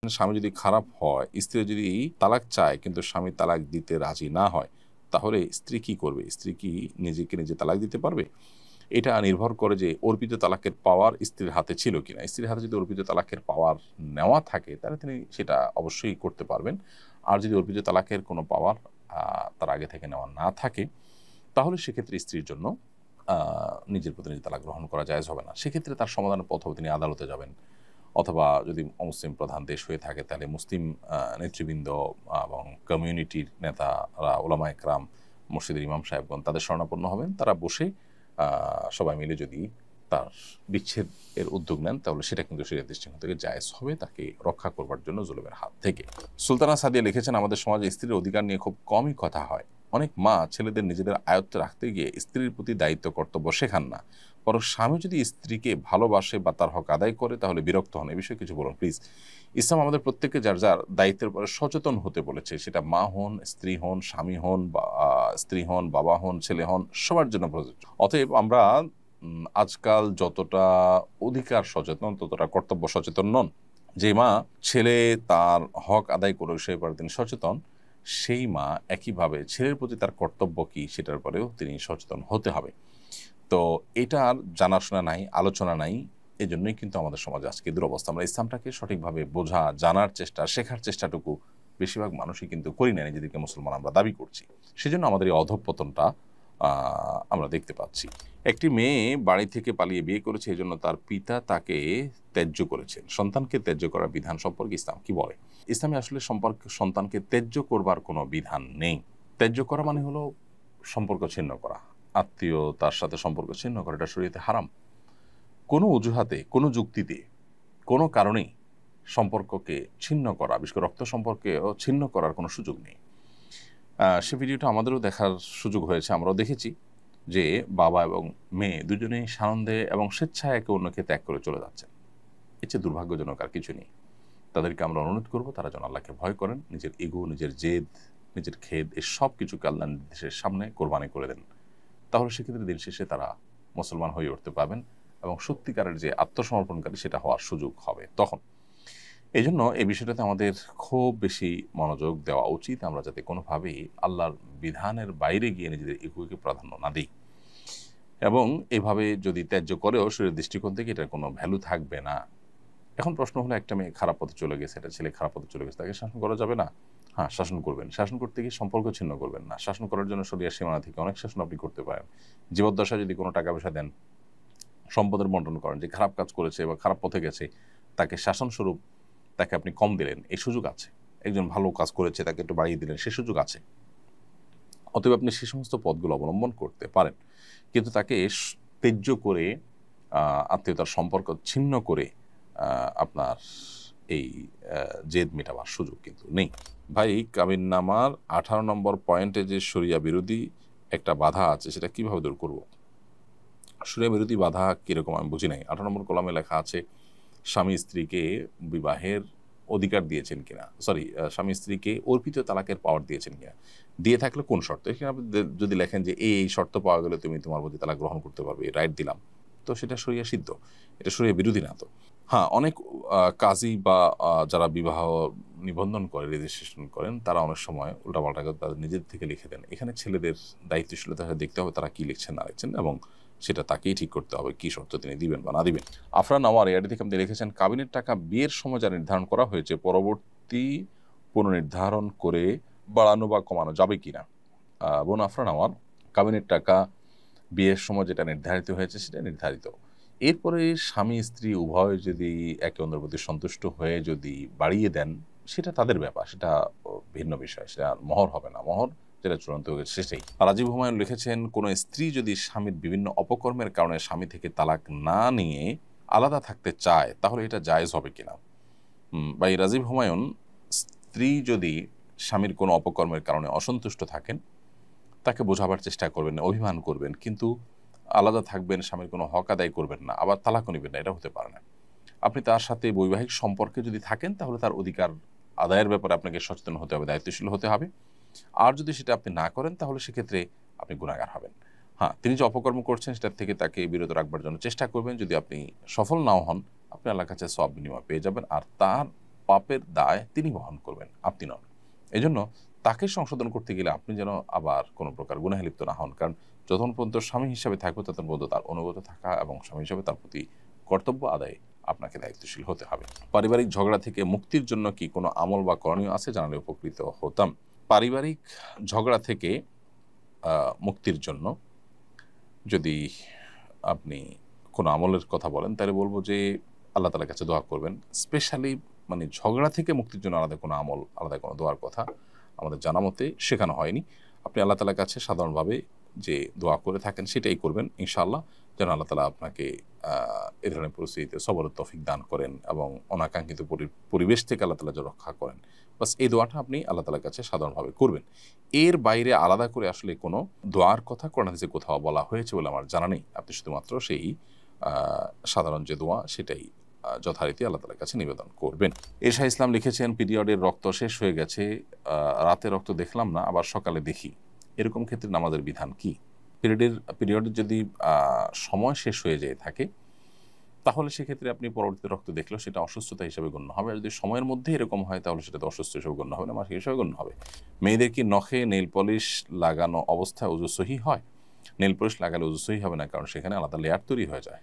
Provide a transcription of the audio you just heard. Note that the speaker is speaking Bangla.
স্বামী যদি খারাপ হয়, স্ত্রী যদি তালাক চায় কিন্তু স্বামী তালাক দিতে রাজি না হয়, তাহলে স্ত্রী কি করবে? স্ত্রী কি নিজেকে নিজে তালাক দিতে পারবে? এটা নির্ভর করে যে অর্পিত তালাকের পাওয়ার স্ত্রীর হাতে ছিল কিনা। স্ত্রীর হাতে যদি অর্পিত তালাকের পাওয়ার নেওয়া থাকে, তাহলে তিনি সেটা অবশ্যই করতে পারবেন। আর যদি অর্পিত তালাকের কোনো পাওয়ার তার আগে থেকে নেওয়া না থাকে, তাহলে সেক্ষেত্রে স্ত্রীর জন্য নিজের প্রতি নিজে তালাক গ্রহণ করা জায়েজ হবে না। সেক্ষেত্রে তার সমাধানের পথ হবে তিনি আদালতে যাবেন, অথবা যদি অমুসলিম প্রধান দেশ হয়ে থাকে তাহলে মুসলিম নেতৃবৃন্দ এবং কমিউনিটির নেতারা, ওলামা একরাম, মসজিদের ইমাম সাহেবগণ তাদের শরণাপন্ন হবেন। তারা বসে সবাই মিলে যদি তার বিচ্ছেদের উদ্যোগ নেন, তাহলে সেটা কিন্তু শরীয়তের দৃষ্টিকোণ থেকে জায়েজ হবে, তাকে রক্ষা করবার জন্য জুলুমের হাত থেকে। সুলতানা সাদিয়া লিখেছেন, আমাদের সমাজে স্ত্রীর অধিকার নিয়ে খুব কমই কথা হয়। অনেক মা ছেলেদের নিজেদের আয়ত্তে রাখতে গিয়ে স্ত্রীর প্রতি দায়িত্ব কর্তব্য শেখান না, বরং স্বামী যদি স্ত্রীকে ভালোবাসে বা তার হক আদায় করে তাহলে বিরক্ত হন। এই বিষয়ে কিছু বলুন প্লিজ। ইসলাম আমাদের প্রত্যেককে যার যার দায়িত্বের উপরে সচেতন হতে বলেছে, সেটা মা হন, স্ত্রী হন, স্বামী হন, বা স্ত্রী হন, বাবা হন, ছেলে হন, সবার জন্য প্রযোজ্য। অতএব আমরা আজকাল যতটা অধিকার সচেতন ততটা কর্তব্য সচেতন নন। যে মা ছেলে তার হক আদায় করে সে ব্যাপারে তিনি সচেতন, সেই মা একইভাবে ছেলের প্রতি তার কর্তব্য কি সেটার পরেও তিনি সচেতন হতে হবে। তো এটার জানাশোনা নাই, আলোচনা নাই। এজন্যই কিন্তু আমাদের সমাজে আজকে দুরবস্থা। আমরা ইসলামটাকে সঠিকভাবে বোঝা, জানার চেষ্টা, শেখার চেষ্টাটুকু বেশিরভাগ মানুষই কিন্তু করি না, নিজেদেরকে মুসলমান আমরা দাবি করছি। সেজন্য আমাদের এই অধঃপতনটা আমরা দেখতে পাচ্ছি। একটি মেয়ে বাড়ি থেকে পালিয়ে বিয়ে করেছে, এজন্য তার পিতা তাকে ত্যায্য করেছেন। সন্তানকে ত্যায্য করার বিধান সম্পর্কে ইসলাম কি বলে? ইসলামে আসলে সন্তানকে ত্যায্য করবার কোনো বিধান নেই। ত্যায্য করা মানে হলো সম্পর্ক ছিন্ন করা, আত্মীয়তার সাথে সম্পর্ক ছিন্ন করা। এটা শরীয়তে হারাম। কোনো অজুহাতে, কোনো যুক্তিতে, কোনো কারণেই সম্পর্ককে ছিন্ন করা, বিশেষ করে রক্ত সম্পর্কেও ছিন্ন করার কোনো সুযোগ নেই। সে ভিডিওটা আমাদেরও দেখার সুযোগ হয়েছে, আমরাও দেখেছি যে বাবা এবং মেয়ে দুজনেই সানন্দে এবং স্বেচ্ছায় একে অন্যকে ত্যাগ করে চলে যাচ্ছেন। এর চেয়ে দুর্ভাগ্যজনক আর কিছু নেই। তাদেরকে আমরা অনুরোধ করব তারা যেন আল্লাহকে ভয় করেন, নিজের ইগো, নিজের জেদ, নিজের খেদ, এই সব কিছুকে আল্লাহর নির্দেশের সামনে কোরবানি করে দেন। তাহলে সেক্ষেত্রে দিন শেষে তারা মুসলমান হয়ে উঠতে পারবেন এবং সত্যিকারের যে আত্মসমর্পণকারী সেটা হওয়ার সুযোগ হবে তখন। এই জন্য এই বিষয়টাতে আমাদের খুব বেশি মনোযোগ দেওয়া উচিত, আমরা যাতে কোনোভাবেই আল্লাহর বিধানের বাইরে গিয়ে নিজেদের ইগোকে প্রাধান্য না দিই। এবং এভাবে যদি ত্যায্য করেও শরীরের দৃষ্টিকোণ থেকে এটার কোনো ভ্যালু থাকবে না। এখন প্রশ্ন হলো, একটা মেয়ে খারাপ পথে চলে গেছে, একটা ছেলে খারাপ পথে চলে গেছে, তাকে শাসন করা যাবে না? হ্যাঁ, শাসন করবেন। শাসন করতে গিয়ে সম্পর্ক ছিন্ন করবেন না। শাসন করার জন্য শরিয়ার সীমানা থেকে অনেক শাসন আপনি করতে পারেন। জীবদ্দশায় যদি কোনো টাকা পয়সা দেন, সম্পদের বন্টন করেন, যে খারাপ কাজ করেছে বা খারাপ পথে গেছে তাকে শাসনস্বরূপ তাকে আপনি কম দিলেন, এই সুযোগ আছে। একজন ভালো কাজ করেছে তাকে একটু বাড়িয়ে দিলেন, সে সুযোগ আছে। অতএব আপনি সে সমস্ত পথগুলো অবলম্বন করতে পারেন, কিন্তু তাকে ত্যায্য করে, আত্মীয়তার সম্পর্ক ছিন্ন করে আপনার এই জেদ মেটাবার সুযোগ কিন্তু নেই। ভাই, কাবিননামার 18 নম্বর পয়েন্টে যে শরিয়া বিরোধী একটা বাধা আছে, সেটা কিভাবে দূর করব? শরিয়া বিরোধী বাধা কিরকম আমি বুঝি নাই। 18 নম্বর কলামে লেখা আছে স্বামী স্ত্রীকে বিবাহের অধিকার দিয়েছেন কিনা, সরি, স্বামী স্ত্রীকে অর্পিত তালাকের পাওয়ার দিয়েছেন কিনা, দিয়ে থাকলে কোন শর্ত। এখানে আপনি যদি লেখেন যে এই শর্ত পাওয়া গেলে তুমি তোমার প্রতি তালাক গ্রহণ করতে পারবে, রাইট দিলাম, তো সেটা শরিয়া সিদ্ধ, এটা শরিয়া বিরোধী না তো। হ্যাঁ, অনেক কাজী বা যারা বিবাহ নিবন্ধন করে, রেজিস্ট্রেশন করেন, তারা অনেক সময় উল্টাপাল্টা করে তাদের নিজের থেকে লিখে দেন। এখানে ছেলেদের দায়িত্বশীলতা দেখতে হবে তারা কি লিখছেন না লিখছেন, এবং সেটা তাকেই ঠিক করতে হবে কি শর্ত তিনি দিবেন বা না দিবেন। আফরান আওয়ার এআডি থেকে আপনি লিখেছেন, কাবিনের টাকা বিয়ের সময় যা নির্ধারণ করা হয়েছে পরবর্তী পুনর্নির্ধারণ করে বাড়ানো বা কমানো যাবে কিনা। বোন আফরান আওয়ার, কাবিনের টাকা বিয়ের সময় যেটা নির্ধারিত হয়েছে সেটা নির্ধারিত। এরপরে স্বামী স্ত্রী উভয় যদি একে অন্যের প্রতি সন্তুষ্ট হয়ে যদি বাড়িয়ে দেন, সেটা তাদের ব্যাপার, সেটা ভিন্ন বিষয়, সেটা মহর হবে না। মহর যেটা চূড়ান্ত হয়েছে সেটাই। রাজীব হুমায়ুন লিখেছেন, কোনো স্ত্রী যদি স্বামীর বিভিন্ন অপকর্মের কারণে স্বামী থেকে তালাক না নিয়ে আলাদা থাকতে চায়, তাহলে এটা জায়েজ হবে কিনা। ভাই রাজীব হুমায়ুন, স্ত্রী যদি স্বামীর কোনো অপকর্মের কারণে অসন্তুষ্ট থাকেন, তাকে বোঝাবার চেষ্টা করবেন, অভিমান করবেন, কিন্তু আলাদা থাকবেন, স্বামীর কোনো হক আদায় করবেন না, আবার তালাকও নেবেন না, এটা হতে পারে না। আপনি তার সাথে বৈবাহিক সম্পর্কে যদি থাকেন, তাহলে তার অধিকার আদায়ের ব্যাপারে আপনাকে সচেতন হতে হবে, দায়িত্বশীল হতে হবে। আর যদি সেটা আপনি না করেন, তাহলে সেক্ষেত্রে আপনি গুনাহগার হবেন। হ্যাঁ, তিনি যে অপকর্ম করছেন সেটার থেকে তাকে বিরত রাখবার জন্য চেষ্টা করবেন। যদি আপনি সফল নাও হন, আপনি আল্লাহর কাছে সওয়াব বিনিময় পেয়ে যাবেন। আর তার পাপের দায় তিনি বহন করবেন, আপনি নন। এজন্য তাকে সংশোধন করতে গেলে আপনি যেন আবার কোনো প্রকার গুনাহে লিপ্ত না হন। কারণ যতক্ষণ পর্যন্ত স্বামী হিসাবে থাকবে ততক্ষণ পর্যন্ত তার অনুগত থাকা এবং স্বামী হিসাবে তার প্রতি কর্তব্য আদায়ে আপনাকে দায়িত্বশীল হতে হবে। পারিবারিক ঝগড়া থেকে মুক্তির জন্য কি কোনো আমল বা করণীয় আছে, জানালে উপকৃত হতাম। পারিবারিক ঝগড়া থেকে মুক্তির জন্য যদি আপনি কোনো আমলের কথা বলেন তাহলে বলবো যে আল্লাহ তাআলার কাছে দোয়া করবেন। স্পেশালি মানে ঝগড়া থেকে মুক্তির জন্য আলাদা কোনো আমল, আলাদা কোনো দোয়ার কথা আমাদের জানা মতে শেখানো হয়নি। আপনি আল্লাহ তাআলার কাছে সাধারণভাবে যে দোয়া করে থাকেন সেটাই করবেন ইনশাআল্লাহ, যেন আল্লাহ তাআলা আপনাকে এ ধরনের পরিস্থিতিতে সবরের তৌফিক দান করেন এবং অনাকাঙ্ক্ষিত পরিবেশ থেকে আল্লাহ তাআলা যেন রক্ষা করেন। বাস এই দোয়াটা আপনি আল্লাহ তাআলার কাছে সাধারণভাবে করবেন। এর বাইরে আলাদা করে আসলে কোনো দোয়ার কথা কোরআন হাদিসে কোথাও বলা হয়েছে বলে আমার জানা নেই। আপনি শুধুমাত্র সেই সাধারণ যে দোয়া সেটাই যথারীতি আল্লাহ তাআলার কাছে নিবেদন করবেন। এশা ইসলাম লিখেছেন, পিরিয়ডের রক্ত শেষ হয়ে গেছে, রাতে রক্ত দেখলাম না, আবার সকালে দেখি, এরকম ক্ষেত্রে নামাজের বিধান কি? পিরিয়ডের যদি সময় শেষ হয়ে যেয়ে থাকে তাহলে সেক্ষেত্রে আপনি পরবর্তীতে রক্ত দেখলেও সেটা অসুস্থতা হিসেবে গণ্য হবে। আর যদি সময়ের মধ্যে এরকম হয় তাহলে সেটা তো অসুস্থ হিসেবে গণ্য হবে না, মাসিক হিসেবে গণ্য হবে। মেয়েদের কি নখে নেইল পলিশ লাগানো অবস্থায় ওযু সহিহ হয়? নেইল পলিশ লাগালে ওযু সহিহ হবে না, কারণ সেখানে আলাদা লেয়ার তৈরি হয়ে যায়।